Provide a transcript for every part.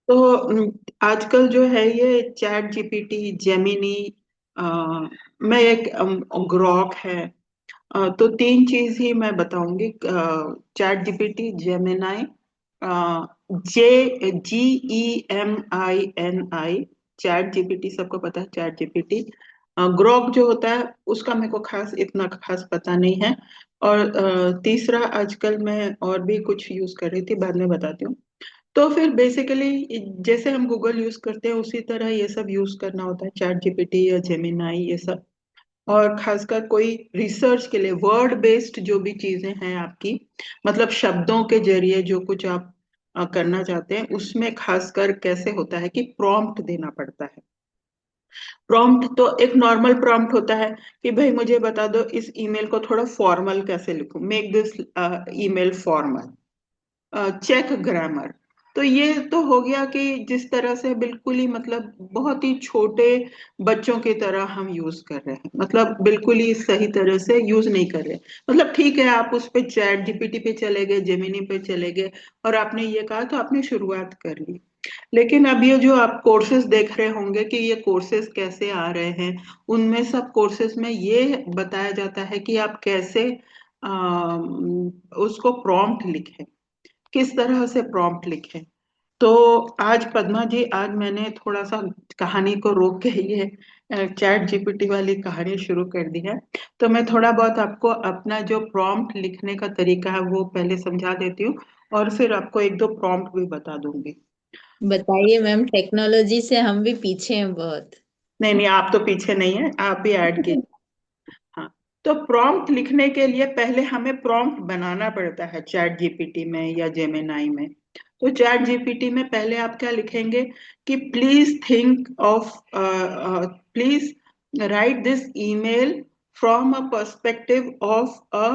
तो आजकल जो है ये चैट जीपीटी जेमिनी, मैं एक ग्रॉक है। तो तीन चीज ही मैं बताऊंगी। Chat GPT, Gemini, GEMINI। Chat GPT सबको पता है, चैट जीपीटी। ग्रॉक जो होता है उसका मेरे को खास इतना खास पता नहीं है। और तीसरा आजकल मैं और भी कुछ यूज कर रही थी, बाद में बताती हूँ। तो फिर बेसिकली जैसे हम गूगल यूज करते हैं उसी तरह ये सब यूज करना होता है, चैट जीपीटी या जेमिनाई ये सब। और खासकर कोई रिसर्च के लिए वर्ड बेस्ड जो भी चीजें हैं आपकी, मतलब शब्दों के जरिए जो कुछ आप करना चाहते हैं, उसमें खासकर कैसे होता है कि प्रॉम्प्ट देना पड़ता है। प्रॉम्प्ट तो एक नॉर्मल प्रॉम्प्ट होता है कि भाई मुझे बता दो इस ईमेल को थोड़ा फॉर्मल कैसे लिखूं, make this email formal, check grammar. तो ये तो हो गया कि जिस तरह से बिल्कुल ही मतलब बहुत ही छोटे बच्चों की तरह हम यूज कर रहे हैं, मतलब बिल्कुल ही सही तरह से यूज नहीं कर रहे। मतलब ठीक है, आप उस पे चैट जीपीटी पे चले गए, जेमिनी पे चले गए और आपने ये कहा तो आपने शुरुआत कर ली। लेकिन अब ये जो आप कोर्सेज देख रहे होंगे कि ये कोर्सेज कैसे आ रहे हैं, उनमें सब कोर्सेज में ये बताया जाता है कि आप कैसे उसको प्रॉम्प्ट लिखें, किस तरह से प्रॉम्प्ट लिखें। तो आज पद्मा जी, आज मैंने थोड़ा सा कहानी को रोक के ये चैट जीपीटी वाली कहानी शुरू कर दी है। तो मैं थोड़ा बहुत आपको अपना जो प्रॉम्प्ट लिखने का तरीका है वो पहले समझा देती हूँ, और फिर आपको एक दो प्रॉम्प्ट भी बता दूंगी। बताइए मैम, टेक्नोलॉजी से हम भी पीछे हैं बहुत। नहीं नहीं, आप तो पीछे नहीं है, आप भी ऐड कीजिए। हाँ। तो प्रॉम्प्ट लिखने के लिए पहले हमें प्रॉम्प्ट बनाना पड़ता है चैट जीपीटी में या जेमिनाई में। तो चैट जीपीटी में पहले आप क्या लिखेंगे कि please think of, please write this email from a perspective of a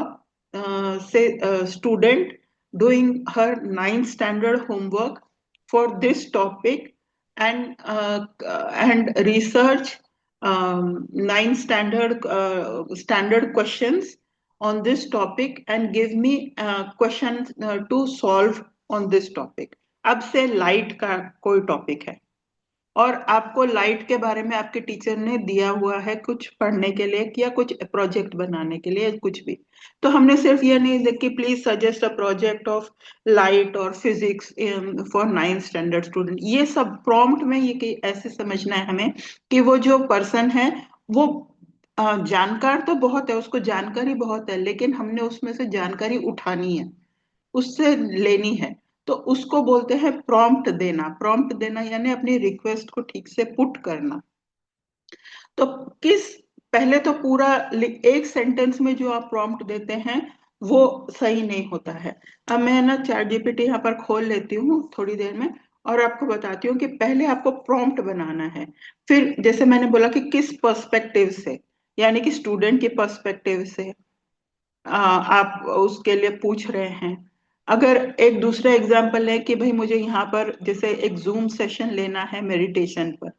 से student doing her 9th standard homework for this topic, and research 9 standard questions on this topic and give me questions to solve on this topic। अब से light का कोई topic है और आपको light के बारे में आपके टीचर ने दिया हुआ है कुछ पढ़ने के लिए या कुछ प्रोजेक्ट बनाने के लिए, कुछ भी। तो हमने सिर्फ ये नहीं देखा कि please suggest a project of light और physics for 9th standard student. ये सब प्रॉम्प्ट में ये कि ऐसे समझना है हमें कि वो जो पर्सन है वो जानकार तो बहुत है, उसको जानकारी बहुत है, लेकिन हमने उसमें से जानकारी उठानी है, उससे लेनी है। तो उसको बोलते हैं प्रॉम्प्ट देना। प्रॉम्प्ट देना यानी अपनी रिक्वेस्ट को ठीक से पुट करना। तो किस पहले तो पूरा एक सेंटेंस में जो आप प्रॉम्प्ट देते हैं वो सही नहीं होता है। अब मैं ना चैट जीपीटी यहाँ पर खोल लेती हूँ थोड़ी देर में और आपको बताती हूँ कि पहले आपको प्रॉम्प्ट बनाना है। फिर जैसे मैंने बोला कि किस पर्सपेक्टिव से, यानी कि स्टूडेंट के पर्सपेक्टिव से आप उसके लिए पूछ रहे हैं। अगर एक दूसरा एग्जांपल है कि भाई मुझे यहाँ पर जैसे एक जूम सेशन लेना है मेडिटेशन पर,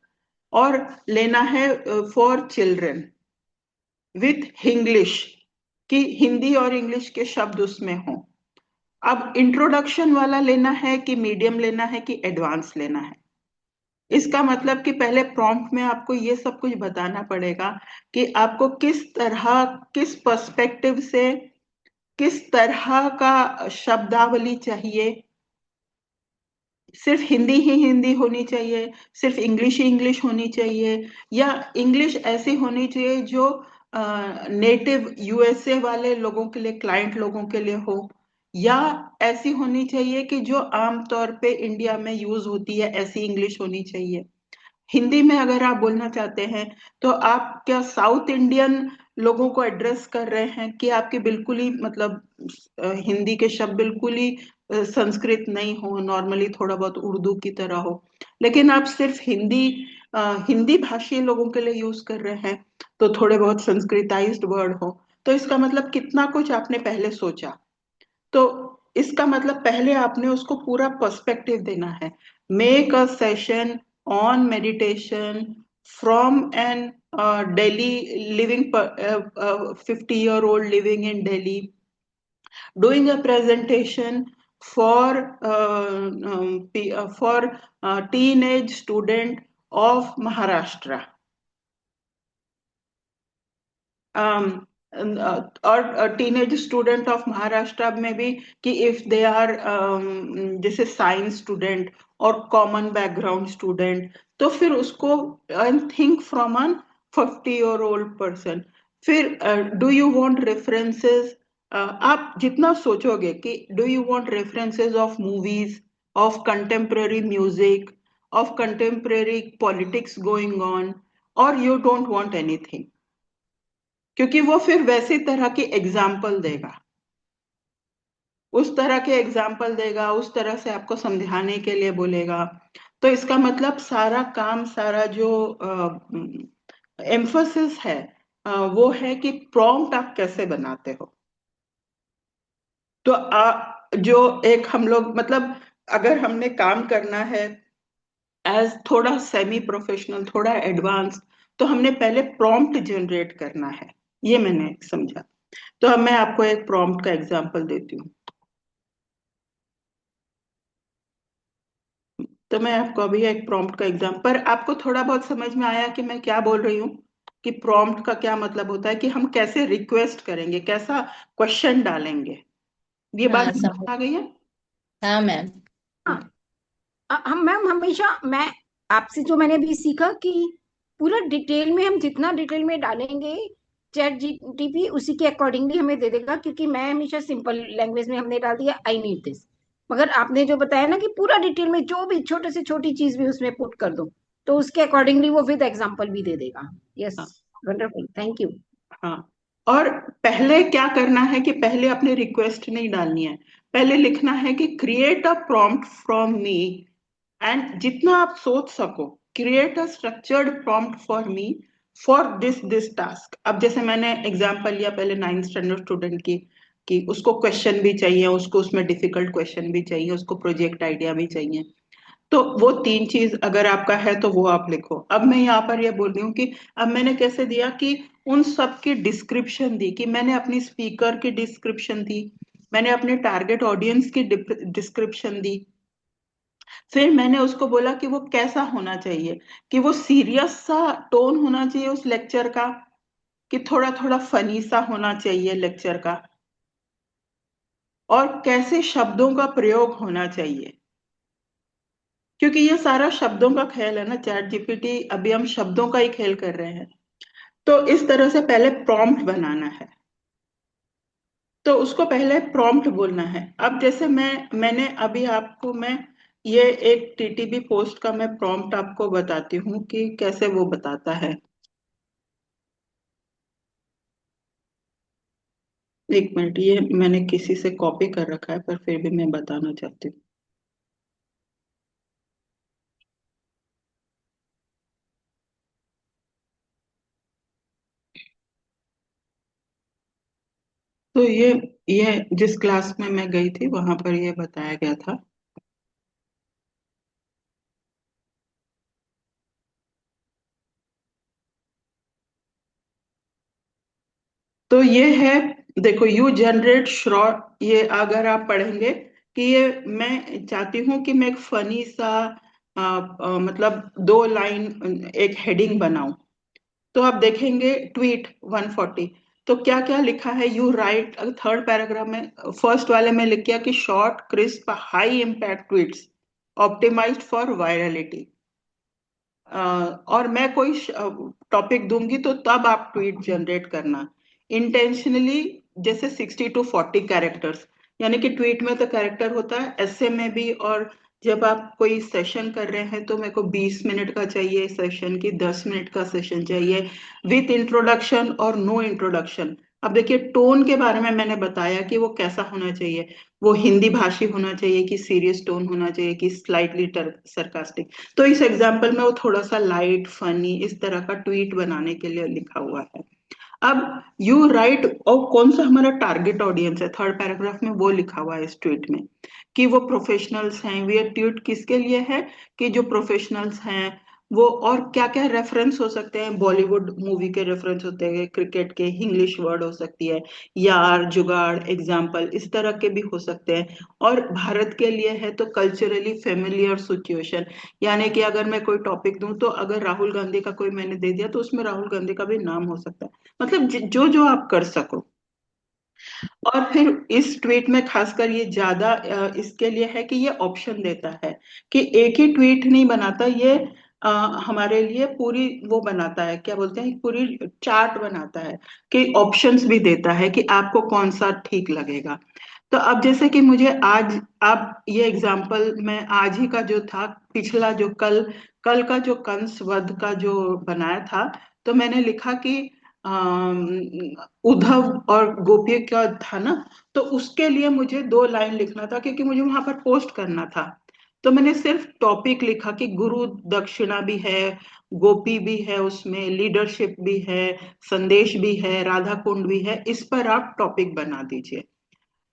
और लेना है फॉर चिल्ड्रन विथ इंग्लिश, कि हिंदी और इंग्लिश के शब्द उसमें हों। अब इंट्रोडक्शन वाला लेना है कि मीडियम लेना है कि एडवांस लेना है। इसका मतलब कि पहले प्रॉम्प्ट में आपको ये सब कुछ बताना पड़ेगा कि आपको किस तरह, किस पर्सपेक्टिव से, किस तरह का शब्दावली चाहिए। सिर्फ हिंदी ही हिंदी होनी चाहिए, सिर्फ इंग्लिश ही इंग्लिश होनी चाहिए, या इंग्लिश ऐसी होनी चाहिए जो नेटिव यूएसए वाले लोगों के लिए, क्लाइंट लोगों के लिए हो, या ऐसी होनी चाहिए कि जो आमतौर पे इंडिया में यूज होती है ऐसी इंग्लिश होनी चाहिए। हिंदी में अगर आप बोलना चाहते हैं तो आप क्या साउथ इंडियन लोगों को एड्रेस कर रहे हैं कि आपकी बिल्कुल ही मतलब हिंदी के शब्द बिल्कुल ही संस्कृत नहीं हो, नॉर्मली थोड़ा बहुत उर्दू की तरह हो, लेकिन आप सिर्फ हिंदी भाषी लोगों के लिए यूज कर रहे हैं तो थोड़े बहुत संस्कृताइज्ड वर्ड हो। तो इसका मतलब कितना कुछ आपने पहले सोचा। तो इसका मतलब पहले आपने उसको पूरा पर्सपेक्टिव देना है। Make a session on meditation from an Delhi living, 50-year-old living in Delhi, doing a presentation for teenage student of Maharashtra. और टीनेज स्टूडेंट ऑफ महाराष्ट्र में भी कि इफ दे आर जैसे साइंस स्टूडेंट और कॉमन बैकग्राउंड स्टूडेंट, तो फिर उसको think from an 50-year-old person. फिर डू यू वांट रेफरेंसेस? आप जितना सोचोगे कि do you want references of movies, of contemporary music, of contemporary politics going on, और यू डोंट वांट एनीथिंग, क्योंकि वो फिर वैसी तरह की एग्जाम्पल देगा, उस तरह के एग्जाम्पल देगा, उस तरह से आपको समझाने के लिए बोलेगा। तो इसका मतलब सारा काम, सारा जो एम्फोसिस है वो है कि प्रॉम्प्ट आप कैसे बनाते हो। तो जो एक हम लोग मतलब अगर हमने काम करना है एज थोड़ा सेमी प्रोफेशनल, थोड़ा एडवांस, तो हमने पहले प्रॉम्प्ट जनरेट करना है, ये मैंने समझा। तो अब मैं आपको एक प्रॉम्प्ट का एग्जांपल देती हूँ। तो मैं आपको अभी एक प्रॉम्प्ट का एग्जांपल, पर आपको थोड़ा बहुत समझ में आया कि मैं क्या बोल रही हूँ, कि प्रॉम्प्ट का क्या मतलब होता है, कि हम कैसे रिक्वेस्ट करेंगे, कैसा क्वेश्चन डालेंगे। ये हाँ बात समझ समझ। आ गई है? हाँ मैम। हाँ, हम मैम हमेशा मैं आपसे जो मैंने अभी सीखा कि पूरा डिटेल में, हम जितना डिटेल में डालेंगे चैट जीटीपी उसी के अकॉर्डिंगली हमें दे देगा, क्योंकि मैं हमेशा सिंपल लैंग्वेज में हमने डाल दिया आई नीड दिस। मगर आपने जो बताया ना कि पूरा डिटेल में जो भी छोटे से छोटी चीज भी उसमें पुट कर दो, तो उसके अकॉर्डिंगली वो विद एग्जांपल भी दे देगा। यस, हाँ वंडरफुल, थैंक यू। हाँ। और पहले क्या करना है कि पहले अपनी रिक्वेस्ट नहीं डालनी है, पहले लिखना है कि create a prompt from me, and जितना आप सोच सको, create a structured prompt for me for this task. अब जैसे मैंने एग्जांपल लिया पहले 9th स्टैंडर्ड स्टूडेंट की, कि उसको क्वेश्चन भी चाहिए, उसको उसमें डिफिकल्ट क्वेश्चन भी चाहिए, उसको प्रोजेक्ट आइडिया भी चाहिए। तो वो 3 चीज अगर आपका है तो वो आप लिखो। अब मैं यहाँ पर ये बोल रही हूँ कि अब मैंने कैसे दिया, कि उन सब की डिस्क्रिप्शन दी, कि मैंने अपनी स्पीकर की डिस्क्रिप्शन दी, मैंने अपने टारगेट ऑडियंस की डिस्क्रिप्शन दी, फिर मैंने उसको बोला कि वो कैसा होना चाहिए, कि वो सीरियस सा टोन होना चाहिए उस लेक्चर का, कि थोड़ा थोड़ा फनी सा होना चाहिए लेक्चर का, और कैसे शब्दों का प्रयोग होना चाहिए, क्योंकि ये सारा शब्दों का खेल है ना, चैट जीपीटी अभी हम शब्दों का ही खेल कर रहे हैं। तो इस तरह से पहले प्रॉम्प्ट बनाना है, तो उसको पहले प्रॉम्प्ट बोलना है। अब जैसे मैंने अभी आपको मैं ये एक टीटीबी पोस्ट का मैं प्रॉम्प्ट आपको बताती हूँ कि कैसे वो बताता है। एक मिनट, ये मैंने किसी से कॉपी कर रखा है, पर फिर भी मैं बताना चाहती हूँ। तो ये जिस क्लास में मैं गई थी वहां पर ये बताया गया था। तो ये है, देखो, यू जनरेट शॉर्ट, ये अगर आप पढ़ेंगे कि ये मैं चाहती हूँ कि मैं एक फनी सा मतलब 2 लाइन एक हेडिंग बनाऊं। तो आप देखेंगे ट्वीट 140, तो क्या क्या लिखा है, यू राइट, थर्ड पैराग्राफ में फर्स्ट वाले में लिख किया कि short crisp high impact tweets optimised for virality. और मैं कोई टॉपिक दूंगी तो तब आप ट्वीट जनरेट करना इंटेंशनली, जैसे 60 to 40 कैरेक्टर्स, यानी कि ट्वीट में तो कैरेक्टर होता है, ऐसे में भी। और जब आप कोई सेशन कर रहे हैं तो मेरे को 20 मिनट का चाहिए सेशन, की 10 मिनट का सेशन चाहिए, विथ इंट्रोडक्शन और नो इंट्रोडक्शन। अब देखिए टोन के बारे में मैंने बताया कि वो कैसा होना चाहिए, वो हिंदी भाषी होना चाहिए, कि सीरियस टोन होना चाहिए, कि स्लाइटली सरकास्टिक। तो इस एग्जाम्पल में वो थोड़ा सा लाइट फनी इस तरह का ट्वीट बनाने के लिए लिखा हुआ है। अब यू राइट, और कौन सा हमारा टारगेट ऑडियंस है, थर्ड पैराग्राफ में वो लिखा हुआ है इस ट्वीट में, कि वो प्रोफेशनल्स हैं। ये ट्वीट किसके लिए है, कि जो प्रोफेशनल्स हैं वो और क्या क्या रेफरेंस हो सकते हैं, बॉलीवुड मूवी के रेफरेंस होते हैं, क्रिकेट के इंग्लिश वर्ड हो सकती है, यार, जुगाड़, एग्जाम्पल, इस तरह के भी हो सकते हैं। और भारत के लिए है तो कल्चरली फेमिलियर सिचुएशन, यानी कि अगर मैं कोई टॉपिक दूं तो अगर राहुल गांधी का कोई मैंने दे दिया तो उसमें राहुल गांधी का भी नाम हो सकता है। मतलब जो जो आप कर सको। और फिर इस ट्वीट में खासकर ये ज्यादा इसके लिए है कि ये ऑप्शन देता है कि एक ही ट्वीट नहीं बनाता ये, अ, हमारे लिए पूरी वो बनाता है, क्या बोलते हैं, पूरी चार्ट बनाता है, कि ऑप्शंस भी देता है कि आपको कौन सा ठीक लगेगा। तो अब जैसे कि मुझे आज, अब ये एग्जाम्पल मैं आज ही का जो था, पिछला जो कल कल का जो कंस वध का जो बनाया था, तो मैंने लिखा कि उद्धव और गोपी का था ना, तो उसके लिए मुझे 2 लाइन लिखना था क्योंकि मुझे वहां पर पोस्ट करना था। तो मैंने सिर्फ टॉपिक लिखा कि गुरु दक्षिणा भी है, गोपी भी है, उसमें लीडरशिप भी है, संदेश भी है, राधा कुंड भी है, इस पर आप टॉपिक बना दीजिए,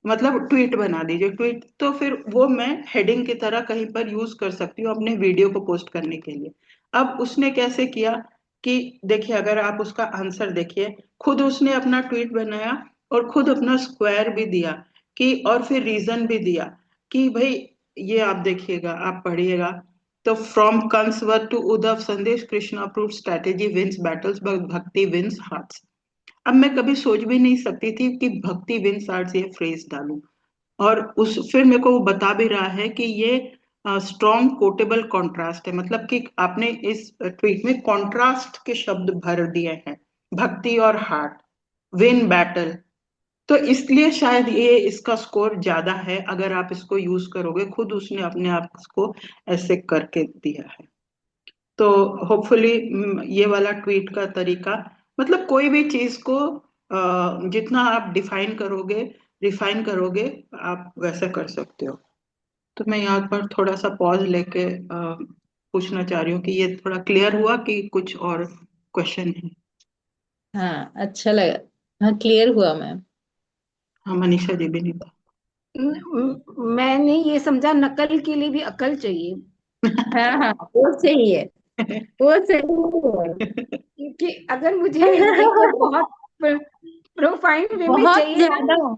मतलब ट्वीट बना दीजिए। ट्वीट तो फिर वो मैं हेडिंग की तरह कहीं पर यूज कर सकती हूँ अपने वीडियो को पोस्ट करने के लिए। अब उसने कैसे किया कि देखिए, अगर आप उसका आंसर देखिए, खुद उसने अपना ट्वीट बनाया और खुद अपना स्क्वायर भी दिया, कि और फिर रीजन भी दिया कि भाई, ये आप देखिएगा, आप पढ़िएगा। तो फ्रॉम कंसवर्ट टू उद्धव संदेश, Krishna approve strategy wins battles, भक्ति विंस हार्ट्स। अब मैं कभी सोच भी नहीं सकती थी कि भक्ति विंस हार्ट्स ये फ्रेज डालूं। और उस फिर मेरे को वो बता भी रहा है कि ये स्ट्रॉन्ग कोटेबल कॉन्ट्रास्ट है, मतलब कि आपने इस ट्वीट में कॉन्ट्रास्ट के शब्द भर दिए हैं, भक्ति और हार्ट, विन बैटल। तो इसलिए शायद ये इसका स्कोर ज्यादा है अगर आप इसको यूज करोगे, खुद उसने अपने आप को ऐसे करके दिया है। तो होपफुली ये वाला ट्वीट का तरीका, मतलब कोई भी चीज को जितना आप डिफाइन करोगे, रिफाइन करोगे, आप वैसा कर सकते हो। तो मैं यहाँ पर थोड़ा सा पॉज लेके पूछना चाह रही हूँ कि ये थोड़ा क्लियर हुआ कि कुछ और क्वेश्चन है। हाँ, अच्छा लगा। हाँ, क्लियर हुआ मैम। हाँ, मनीषा जी भी नहीं था। मैंने ये समझा, नकल के लिए भी अकल चाहिए। हाँ हाँ, वो सही है। वो सही क्योंकि अगर मुझे किसी को है। बहुत प्रोफाइल वे में बहुत चाहिए ज्यादा। ना,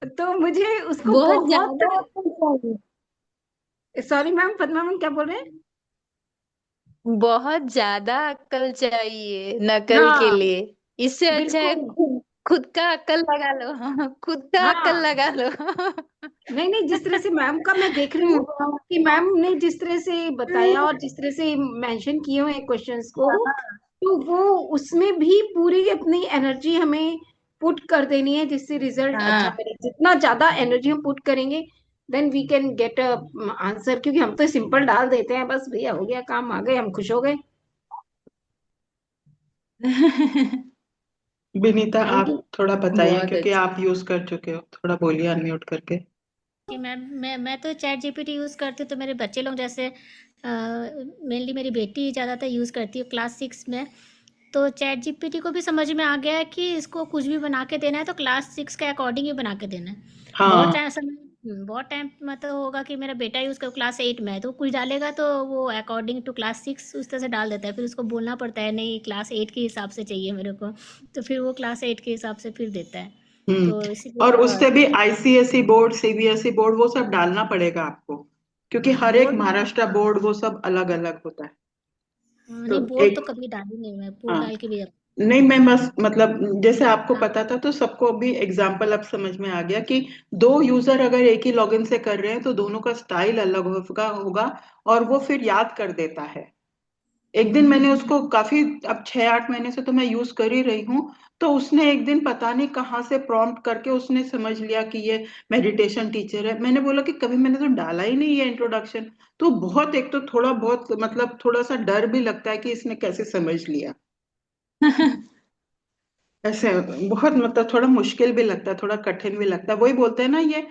तो मुझे उसको बहुत बहुत। ज्यादा अक्ल चाहिए। सॉरी मैम, पद्मा मैम क्या बोल रहे हैं? बहुत ज्यादा अक्ल चाहिए नकल के हाँ, लिए। इससे अच्छा है बिल्कुल। खुद का अक्ल लगा लो। हाँ, खुद का अक्ल हाँ, लगा लो। नहीं नहीं, जिस तरह से मैम का मैं देख रही हूँ कि मैम ने जिस तरह से बताया और जिस तरह से मेंशन किए हुए हैं क्वेश्चंस को, तो वो उसमें भी पूरी अपनी एनर्जी हमें पुट कर देनी है जिससे रिजल्ट अच्छा हाँ। मिले। जितना ज्यादा एनर्जी हम पुट करेंगे, then we can get a answer. क्योंकि हम तो सिंपल डाल देते हैं, बस भैया हो गया, काम आ गए, हम खुश हो गए। विनीता, थैंक आप यू। थोड़ा बताइए बहुत क्योंकि अच्छा। आप यूज कर चुके हो, थोड़ा बोलिए अनम्यूट करके। कि मैं तो चैट जीपीटी यूज़ करती हूँ, तो मेरे बच्चे लोग जैसे मेनली मेरी बेटी ज़्यादातर यूज़ करती है क्लास 6 में। तो चैट जीपीटी को भी समझ में आ गया है कि इसको कुछ भी बना के देना है तो क्लास 6 के अकॉर्डिंग ही बना के देना है। बहुत हाँ। टाइम समय बहुत टाइम मतलब होगा कि मेरा बेटा यूज़ कर क्लास 8 में है, तो कुछ डालेगा तो वो अकॉर्डिंग टू क्लास 6 उस तरह से डाल देता है। फिर उसको बोलना पड़ता है नहीं क्लास 8 के हिसाब से चाहिए मेरे को, तो फिर वो क्लास 8 के हिसाब से फिर देता है। तो इसीलिए और थोड़ा उससे भी आईसीएसई बोर्ड, सीबीएसई बोर्ड, वो सब डालना पड़ेगा आपको, क्योंकि हर एक बोर्ड महाराष्ट्र बोर्ड वो सब अलग अलग होता है। तो नहीं, बोर्ड तो एक, कभी डाली नहीं मैं, पूर्ण हाँ, डाल के भी नहीं, मैं बस मतलब जैसे आपको हाँ। पता था तो सबको अभी एग्जाम्पल अब समझ में आ गया कि दो यूजर अगर एक ही लॉगिन से कर रहे हैं तो दोनों का स्टाइल अलग होगा और वो फिर याद कर देता है। एक दिन मैंने उसको काफी, अब 6-8 महीने से तो मैं यूज कर ही रही हूँ, तो उसने एक दिन पता नहीं कहाँ से प्रॉम्प्ट करके उसने समझ लिया कि ये मेडिटेशन टीचर है। मैंने बोला कि कभी मैंने तो डाला ही नहीं ये इंट्रोडक्शन। तो बहुत, एक तो थोड़ा बहुत मतलब थोड़ा सा डर भी लगता है कि इसने कैसे समझ लिया, ऐसे बहुत मतलब थोड़ा मुश्किल भी लगता है, थोड़ा कठिन भी लगता है। वही बोलते हैं ना, ये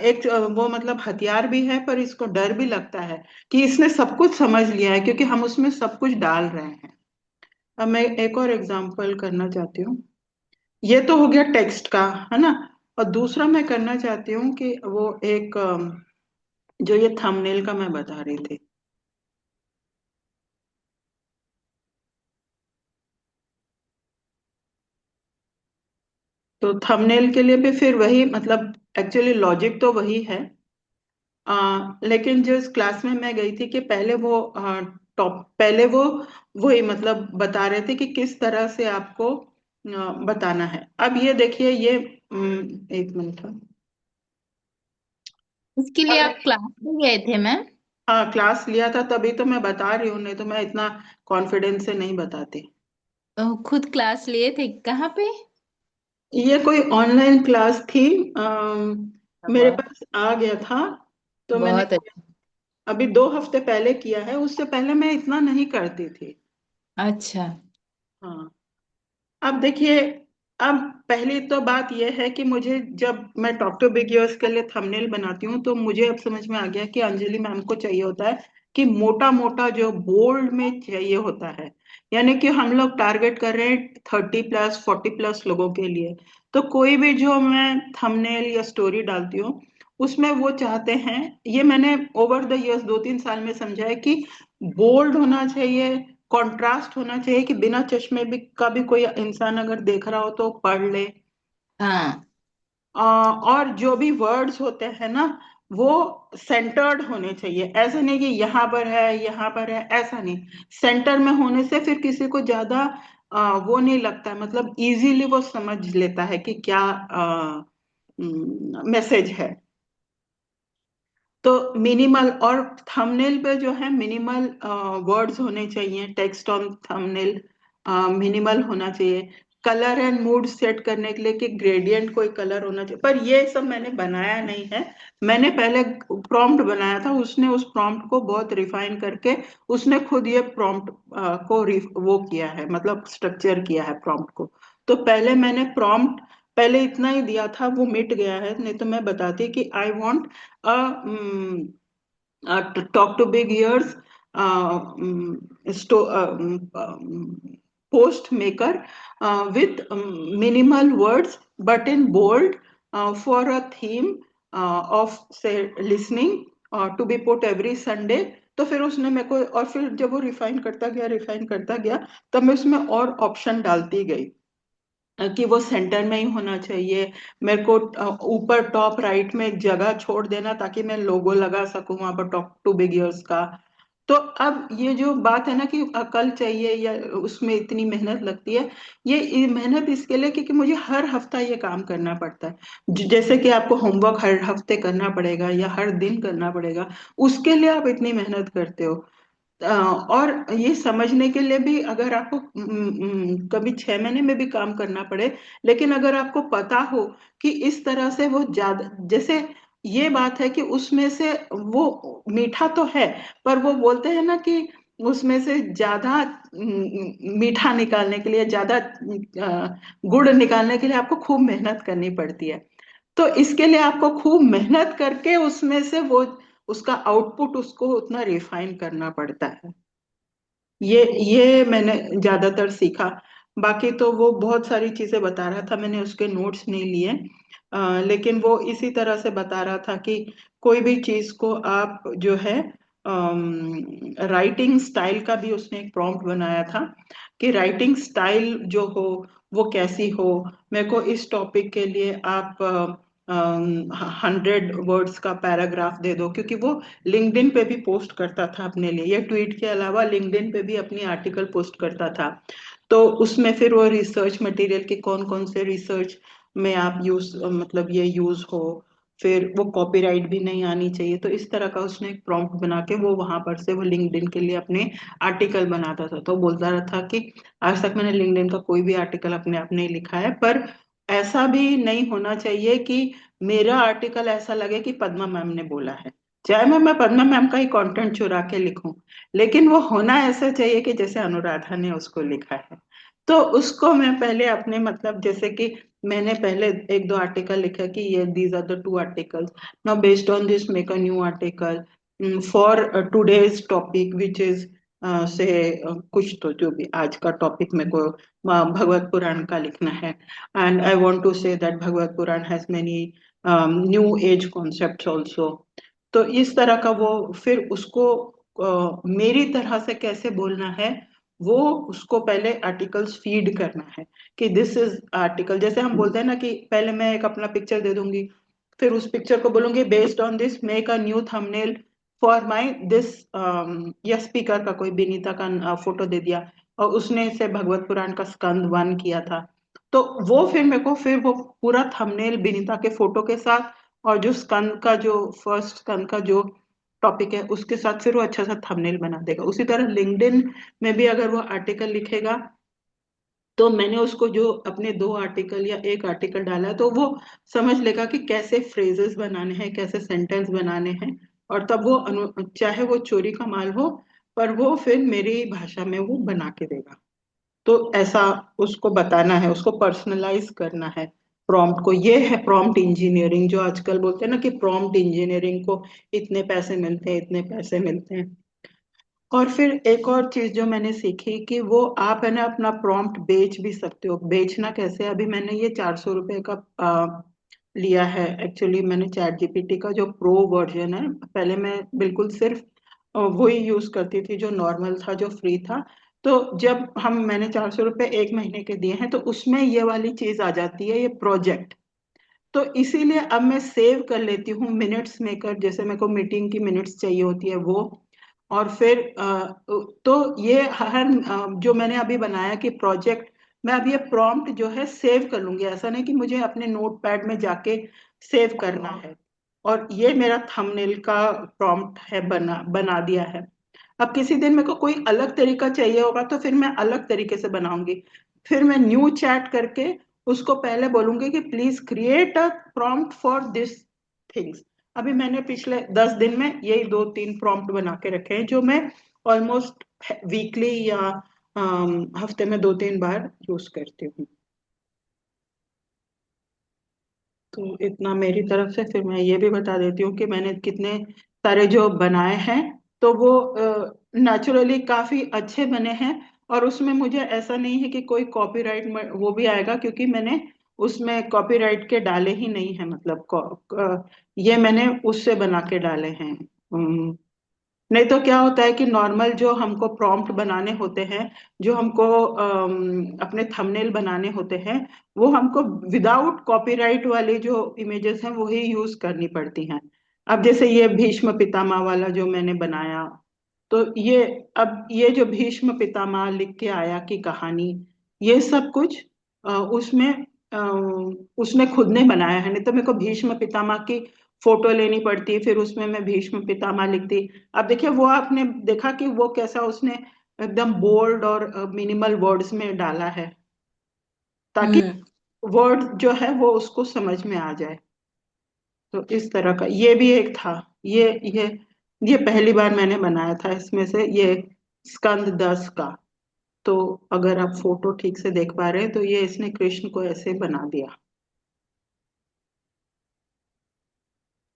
एक वो मतलब हथियार भी है पर इसको डर भी लगता है कि इसने सब कुछ समझ लिया है, क्योंकि हम उसमें सब कुछ डाल रहे हैं। अब मैं एक और एग्जांपल करना चाहती हूँ। ये तो हो गया टेक्स्ट का, है ना। और दूसरा मैं करना चाहती हूँ कि वो एक जो ये थंबनेल का मैं बता रही थी, तो थंबनेल के लिए भी फिर वही, मतलब एक्चुअली लॉजिक तो वही है। लेकिन जो इस क्लास में मैं गई थी कि पहले वो पहले वो वही मतलब बता रहे थे कि किस तरह से आपको बताना है। अब ये देखिए, ये एक मिनट। इसके लिए आप क्लास में गए थे मैम? हाँ, क्लास लिया था, तभी तो मैं बता रही हूँ, नहीं तो मैं इतना कॉन्फिडेंस से नहीं बताती। खुद क्लास लिए थे कहाँ पे? ये कोई ऑनलाइन क्लास थी, मेरे बहुत पास आ गया था, तो मैंने बहुत अच्छा। अभी 2 हफ्ते पहले किया है। उससे पहले मैं इतना नहीं करती थी। अच्छा। हाँ। अब देखिए, अब पहली तो बात यह है कि मुझे, जब मैं टॉक टू बिग यूर्स के लिए थंबनेल बनाती हूँ, तो मुझे अब समझ में आ गया कि अंजलि मैम को चाहिए होता है कि मोटा मोटा जो बोल्ड में चाहिए होता है। यानी कि हम लोग टारगेट कर रहे हैं 30+, 40+ लोगों के लिए। तो कोई भी जो मैं थंबनेल या स्टोरी डालती हूँ, उसमें वो चाहते हैं, ये मैंने ओवर द इयर्स 2-3 साल में समझा है कि बोल्ड होना चाहिए, कंट्रास्ट होना चाहिए, कि बिना चश्मे भी का भी कोई इंसान अगर देख रहा हो तो पढ़ ले। हाँ। और जो भी वर्ड्स होते हैं ना, वो सेंटर्ड होने चाहिए। ऐसा नहीं कि यहाँ पर है, यहाँ पर है, ऐसा नहीं। सेंटर में होने से फिर किसी को ज्यादा वो नहीं लगता है, मतलब इजीली वो समझ लेता है कि क्या मैसेज है। तो मिनिमल, और थंबनेल पे जो है मिनिमल वर्ड्स होने चाहिए। टेक्स्ट ऑन थंबनेल मिनिमल होना चाहिए। कलर एंड मूड सेट करने के लिए कि ग्रेडियंट कोई कलर होना चाहिए, पर ये सब मैंने बनाया नहीं है। मैंने पहले प्रॉम्प्ट बनाया था, उसने उस प्रॉम्प्ट को बहुत रिफाइन करके उसने खुद ये प्रॉम्प्ट को वो किया है, मतलब स्ट्रक्चर किया है प्रॉम्प्ट को। तो पहले मैंने प्रॉम्प्ट पहले इतना ही दिया था, वो मिट गया है, नहीं तो मैं बताती कि I want to talk to big ears, post maker with minimal words but in bold, for a theme of say listening, to be put every Sunday। तो फिर उसने मेरे को, और फिर जब वो रिफाइन करता गया, तब मैं उसमें और ऑप्शन डालती गई कि वो सेंटर में ही होना चाहिए। मेरे को ऊपर टॉप राइट में जगह छोड़ देना, ताकि मैं लोगो लगा सकूं वहां पर टॉक टू बिगियर्स का। तो अब ये जो बात है ना कि अकल चाहिए या उसमें इतनी मेहनत लगती है, ये मेहनत इसके लिए क्योंकि मुझे हर हफ्ता ये काम करना पड़ता है। जैसे कि आपको होमवर्क हर हफ्ते करना पड़ेगा या हर दिन करना पड़ेगा, उसके लिए आप इतनी मेहनत करते हो। और ये समझने के लिए भी, अगर आपको कभी 6 महीने में भी काम करना पड़े, लेकिन अगर आपको पता हो कि इस तरह से वो ज्यादा, जैसे ये बात है कि उसमें से वो मीठा तो है, पर वो बोलते हैं ना कि उसमें से ज्यादा मीठा निकालने के लिए, ज्यादा गुड़ निकालने के लिए आपको खूब मेहनत करनी पड़ती है। तो इसके लिए आपको खूब मेहनत करके उसमें से वो, उसका आउटपुट उसको उतना रिफाइन करना पड़ता है। ये मैंने ज्यादातर सीखा। बाकी तो वो बहुत सारी चीजें बता रहा था, मैंने उसके नोट्स नहीं लिए। लेकिन वो इसी तरह से बता रहा था कि कोई भी चीज को आप जो है, राइटिंग स्टाइल का भी उसने एक प्रॉम्प्ट बनाया था कि राइटिंग स्टाइल जो हो वो कैसी हो। मेरे को इस टॉपिक के लिए आप 100 वर्ड्स का पैराग्राफ दे दो, क्योंकि वो लिंक्डइन पे भी पोस्ट करता था अपने लिए, ये ट्वीट के अलावा लिंक्डइन पे भी अपनी आर्टिकल पोस्ट करता था। तो उसमें फिर वो रिसर्च मटेरियल के कौन कौन से रिसर्च में आप यूज, मतलब ये यूज हो, फिर वो कॉपीराइट भी नहीं आनी चाहिए। तो इस तरह का उसने एक प्रॉम्प्ट बना के वो वहां पर से वो लिंक्डइन के लिए अपने आर्टिकल बनाता था। तो बोलता रहा था कि आज तक मैंने लिंक्डइन का कोई भी आर्टिकल अपने आप नहीं लिखा है, पर ऐसा भी नहीं होना चाहिए कि मेरा आर्टिकल ऐसा लगे कि पद्मा मैम ने बोला है। चाहे मैं पद्मा मैम का ही कंटेंट चुरा के लिखूं, लेकिन वो होना ऐसा चाहिए कि जैसे अनुराधा ने उसको लिखा है। तो उसको मैं पहले अपने, मतलब जैसे कि मैंने पहले 1-2 आर्टिकल लिखा कि ये these are the 2 articles, now based on this make a new article for today's topic which is से कुछ तो जो भी आज का टॉपिक मेरे को भगवत पुराण का लिखना है। And I want to say that Bhagavat Purana has many new age concepts also. तो इस तरह का वो फिर उसको मेरी तरह से कैसे बोलना है, वो उसको पहले आर्टिकल्स फीड करना है कि दिस इज आर्टिकल। जैसे हम बोलते हैं ना कि पहले मैं एक अपना पिक्चर दे दूंगी, फिर उस पिक्चर को बोलूंगी based on this make a new thumbnail for my this, या स्पीकर का कोई विनीता का फोटो दे दिया और उसने से भगवत पुराण का स्कंद 1 किया था, तो वो फिर मेरे को फिर वो पूरा थंबनेल विनीता के फोटो के साथ और जो स्कंद का जो फर्स्ट स्कंद का जो टॉपिक है उसके साथ फिर वो अच्छा सा थंबनेल बना देगा। उसी तरह लिंक्डइन में भी अगर वो आर्टिकल लिखेगा तो मैंने उसको जो अपने 2 आर्टिकल या 1 आर्टिकल डाला है तो वो समझ लेगा कि कैसे फ्रेजेस बनाने हैं, कैसे सेंटेंस बनाने हैं, और तब वो चाहे वो चोरी का माल हो पर वो फिर मेरी भाषा में वो बना के देगा। तो ऐसा उसको बताना है, उसको पर्सनलाइज करना है प्रॉम्प्ट को। ये है प्रॉम्प्ट इंजीनियरिंग, जो आजकल बोलते हैं ना कि प्रॉम्प्ट इंजीनियरिंग को इतने पैसे मिलते हैं, इतने पैसे मिलते हैं। और फिर एक और चीज जो मैंने सीखी कि वो आप है ना अपना प्रॉम्प्ट बेच भी सकते हो। बेचना कैसे? अभी मैंने ये 400 रुपए का लिया है। एक्चुअली मैंने चैट जीपीटी का जो प्रो वर्जन है, पहले मैं बिल्कुल सिर्फ वही यूज करती थी जो नॉर्मल था, जो फ्री था। तो जब मैंने 400 रुपए 1 महीने के दिए हैं तो उसमें ये वाली चीज आ जाती है, ये प्रोजेक्ट। तो इसीलिए अब मैं सेव कर लेती हूँ मिनट्स मेकर, जैसे मेरे को मीटिंग की मिनट्स चाहिए होती है वो। और फिर तो ये हर जो मैंने अभी बनाया कि प्रोजेक्ट, मैं अब ये प्रॉम्प्ट जो है सेव कर लूंगी। ऐसा नहीं कि मुझे अपने नोटपैड में जाके सेव करना है। और ये मेरा थंबनेल का प्रॉम्प्ट है, बना बना दिया है। अब किसी दिन मेरे को कोई अलग तरीका चाहिए होगा तो फिर मैं अलग तरीके से बनाऊंगी। फिर मैं न्यू चैट करके उसको पहले बोलूंगी कि please create a prompt for this things. अभी मैंने पिछले 10 दिन में यही 2-3 प्रॉम्प्ट बना के रखे हैं जो मैं ऑलमोस्ट वीकली या हफ्ते में 2-3 बार यूज करती हूँ। तो इतना मेरी तरफ से। फिर मैं ये भी बता देती हूँ कि मैंने कितने सारे जो बनाए हैं, तो वो नेचुरली काफी अच्छे बने हैं। और उसमें मुझे ऐसा नहीं है कि कोई कॉपीराइट वो भी आएगा, क्योंकि मैंने उसमें कॉपीराइट के डाले ही नहीं है। मतलब ये मैंने उससे बना के डाले हैं। नहीं तो क्या होता है कि नॉर्मल जो हमको प्रॉम्प्ट बनाने होते हैं, जो हमको अपने थंबनेल बनाने होते हैं, वो हमको विदाउट कॉपीराइट वाली जो इमेजेस हैं वही यूज करनी पड़ती हैं। अब जैसे ये भीष्म पितामह वाला जो मैंने बनाया, तो ये, अब ये जो भीष्म पितामह लिख के आया की कहानी, ये सब कुछ उसमें अ, उसने खुद ने बनाया है। नहीं तो मेरे को भीष्म पितामह की फोटो लेनी पड़ती, फिर उसमें मैं भीष्म पितामह लिखती। अब देखिए वो आपने देखा कि वो कैसा उसने एकदम बोल्ड और मिनिमल वर्ड्स में डाला है, ताकि हम्म। वर्ड जो है वो उसको समझ में आ जाए। तो इस तरह का ये भी एक था। ये ये पहली बार मैंने बनाया था इसमें से, ये स्कंद 10 का। तो अगर आप फोटो ठीक से देख पा रहे हैं तो ये इसने कृष्ण को ऐसे बना दिया।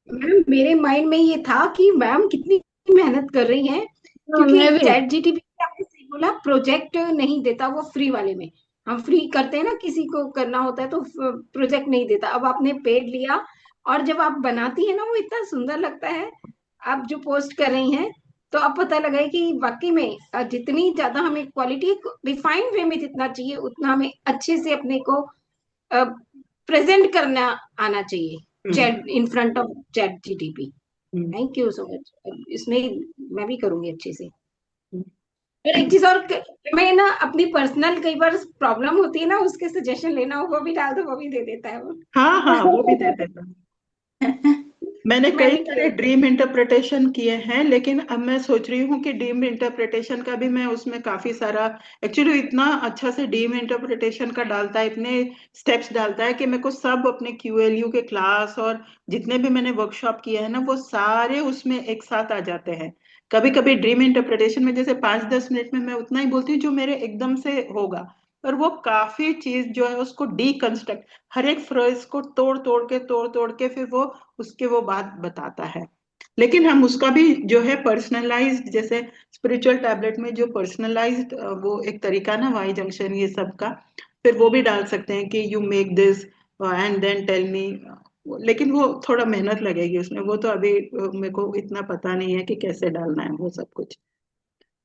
मैम मेरे माइंड में ये था कि मैम कितनी मेहनत कर रही हैं, हाँ, क्योंकि मैं भी। चैट जीटीपी आपने सही बोला, प्रोजेक्ट नहीं देता वो फ्री वाले में। हम फ्री करते हैं ना, किसी को करना होता है तो प्रोजेक्ट नहीं देता। अब आपने पेड लिया, और जब आप बनाती है ना वो इतना सुंदर लगता है। आप जो पोस्ट कर रही हैं, तो अब पता लगा है कि वाकई में जितनी ज्यादा हमें क्वालिटी रिफाइंड वे में जितना चाहिए उतना हमें अच्छे से अपने को प्रेजेंट करना आना चाहिए hmm, chat in front of chat GTP. Hmm, thank you so much. इसमें मैं भी करूंगी अच्छे से। हम्म। और एक चीज और, मैं ना अपनी पर्सनल कई बार प्रॉब्लम होती है ना, उसके सजेशन लेना हो वो भी डाल दो, वो भी दे देता है वो। हाँ हाँ, वो भी दे देता। मैंने कई मैंने किया सारे ड्रीम इंटरप्रिटेशन किए हैं, लेकिन अब मैं सोच रही हूँ कि ड्रीम इंटरप्रिटेशन का भी मैं उसमें काफी सारा, एक्चुअली इतना अच्छा से ड्रीम इंटरप्रिटेशन का डालता है, इतने स्टेप्स डालता है कि मेरे को सब अपने क्यूएलयू के क्लास और जितने भी मैंने वर्कशॉप किए हैं ना वो सारे उसमें एक साथ आ जाते हैं। कभी कभी ड्रीम इंटरप्रिटेशन में जैसे 5-10 मिनट में मैं उतना ही बोलती हूँ जो मेरे एकदम से होगा, पर वो काफी चीज जो है उसको डीकंस्ट्रक्ट, हर एक फ्रेज को तोड़ तोड़ के फिर वो उसके वो बात बताता है। लेकिन हम उसका भी जो है पर्सनलाइज्ड, जैसे स्पिरिचुअल टैबलेट में जो पर्सनलाइज्ड वो एक तरीका ना, वाई जंक्शन ये सब का, फिर वो भी डाल सकते हैं कि you make this and then tell me. लेकिन वो थोड़ा मेहनत लगेगी उसमें, वो तो अभी मेरे को इतना पता नहीं है कि कैसे डालना है वो सब कुछ।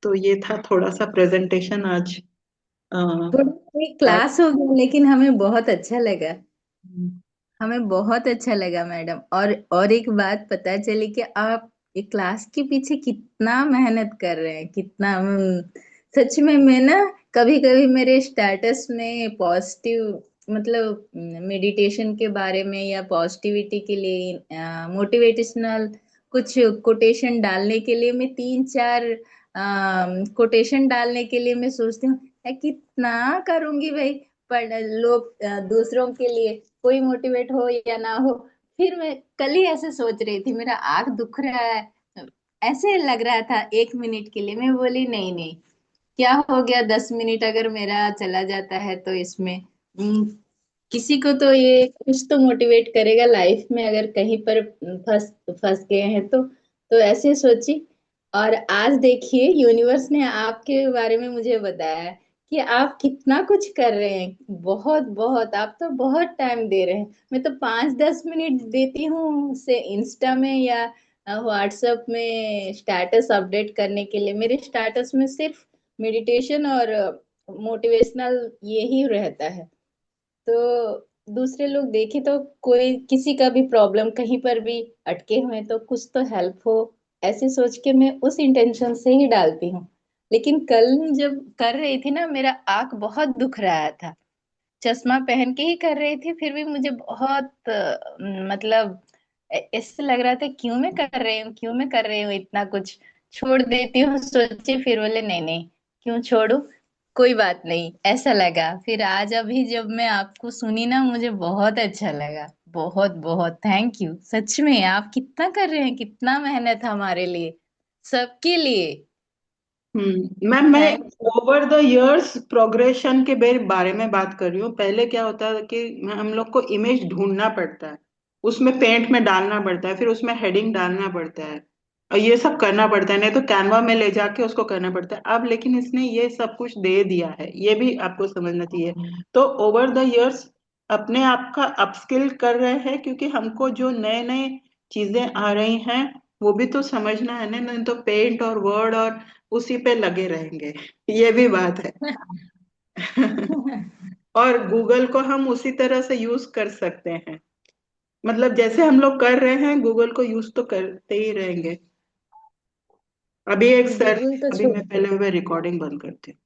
तो ये था थोड़ा सा प्रेजेंटेशन आज। थोड़ा एक क्लास हो गया, लेकिन हमें बहुत अच्छा लगा। हम्म, हमें बहुत अच्छा लगा मैडम। और एक बात पता चली कि आप एक क्लास के पीछे कितना मेहनत कर रहे हैं, कितना सच में। मैं ना कभी कभी मेरे स्टेटस में पॉजिटिव, मतलब मेडिटेशन के बारे में या पॉजिटिविटी के लिए मोटिवेशनल कुछ कोटेशन डालने के लिए, मैं 3-4 कोटेशन डालने के लिए मैं सोचती हूँ कितना करूंगी भाई, पर लोग दूसरों के लिए कोई मोटिवेट हो या ना हो। फिर मैं कल ही ऐसे सोच रही थी, मेरा आंख दुख रहा है, ऐसे लग रहा था 1 मिनट के लिए। मैं बोली नहीं नहीं, क्या हो गया 10 मिनट अगर मेरा चला जाता है तो इसमें किसी को तो ये कुछ तो मोटिवेट करेगा लाइफ में, अगर कहीं पर फंस फंस गए हैं तो ऐसे सोची। और आज देखिए यूनिवर्स ने आपके बारे में मुझे बताया कि आप कितना कुछ कर रहे हैं। बहुत बहुत, आप तो बहुत टाइम दे रहे हैं। मैं तो 5-10 मिनट देती हूँ से इंस्टा में या व्हाट्सएप में स्टेटस अपडेट करने के लिए। मेरे स्टेटस में सिर्फ मेडिटेशन और मोटिवेशनल यही रहता है। तो दूसरे लोग देखे तो कोई किसी का भी प्रॉब्लम कहीं पर भी अटके हुए तो कुछ तो हेल्प हो, ऐसे सोच के मैं उस इंटेंशन से ही डालती हूँ। लेकिन कल जब कर रही थी ना, मेरा आंख बहुत दुख रहा था। चश्मा पहन के ही कर रही थी, फिर भी मुझे बहुत मतलब ऐसे लग रहा था क्यों मैं कर रही हूँ, क्यों मैं कर रही हूँ इतना कुछ। छोड़ देती हूँ सोचे, फिर बोले नहीं नहीं, क्यों छोड़ू, कोई बात नहीं, ऐसा लगा। फिर आज अभी जब मैं आपको सुनी ना, मुझे बहुत अच्छा लगा। बहुत बहुत थैंक यू। सच में आप कितना कर रहे हैं, कितना मेहनत हमारे लिए, सबके लिए। मैम मैं thank you. Over the years progression के बारे में बात कर रही हूँ। पहले क्या होता है कि हम लोग को इमेज ढूंढना पड़ता है, उसमें पेंट में डालना पड़ता है, फिर उसमें हेडिंग डालना पड़ता है, और ये सब करना पड़ता है, नहीं तो कैनवा में ले जाके उसको करना पड़ता है। अब लेकिन इसने ये सब कुछ दे दिया है, ये भी आपको समझना चाहिए। तो ओवर द इयर्स अपने आप का अपस्किल कर रहे हैं, क्योंकि हमको जो नए नए चीजें आ रही हैं वो भी तो समझना है ना, नहीं तो पेंट और वर्ड और उसी पे लगे रहेंगे, ये भी बात है। और गूगल को हम उसी तरह से यूज कर सकते हैं, मतलब जैसे हम लोग कर रहे हैं गूगल को यूज तो करते ही रहेंगे। अभी एक सर, गूगल तो अभी छोड़ मैं दो। पहले मैं रिकॉर्डिंग बंद करती हूँ।